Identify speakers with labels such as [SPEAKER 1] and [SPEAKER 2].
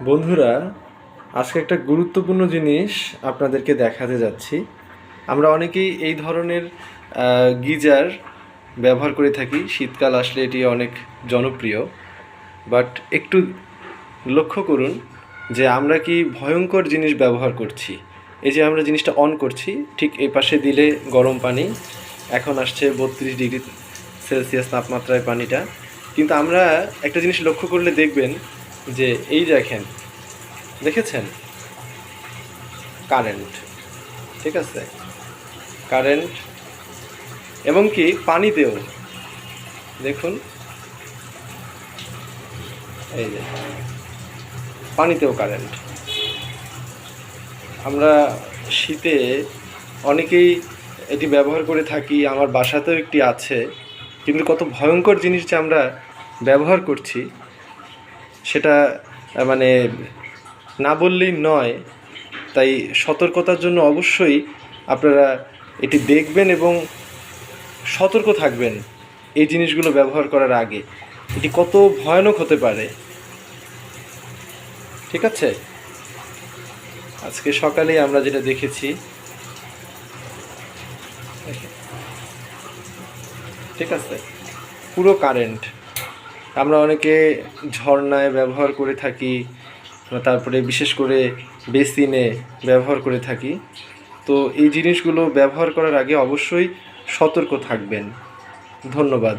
[SPEAKER 1] বন্ধুরা, আজকে একটা গুরুত্বপূর্ণ জিনিস আপনাদেরকে দেখাতে যাচ্ছি। আমরা অনেকেই এই ধরনের গিজার ব্যবহার করে থাকি। শীতকাল আসলে এটি অনেক জনপ্রিয়। বাট একটু লক্ষ্য করুন যে আমরা কি ভয়ঙ্কর জিনিস ব্যবহার করছি। এই যে আমরা জিনিসটা অন করছি, ঠিক এই পাশে দিলে গরম পানি, এখন আসছে 32 ডিগ্রি সেলসিয়াস তাপমাত্রায় পানিটা। কিন্তু আমরা একটা জিনিস লক্ষ্য করলে দেখবেন যে এই দেখেছেন কারেন্ট, ঠিক আছে, কারেন্ট এবং কি পানিতেও দেখুন, এই যে পানিতেও কারেন্ট। আমরা শীতে অনেকেই এটি ব্যবহার করে থাকি, আমার বাসাতেও একটি আছে। কিন্তু কত ভয়ঙ্কর জিনিস যে আমরা ব্যবহার করছি সেটা মানে না বললেই নয়। তাই সতর্কতার জন্য অবশ্যই আপনারা এটি দেখবেন এবং সতর্ক থাকবেন এই জিনিসগুলো ব্যবহার করার আগে। এটি কত ভয়ানক হতে পারে, ঠিক আছে। আজকে সকালেই আমরা যেটা দেখেছি, ঠিক আছে, পুরো কারেন্ট। আমরা অনেকে ঝর্ণায় ব্যবহার করে থাকি, তারপরে বিশেষ করে বেসিনে ব্যবহার করে থাকি। তো এই জিনিসগুলো ব্যবহার করার আগে অবশ্যই সতর্ক থাকবেন। ধন্যবাদ।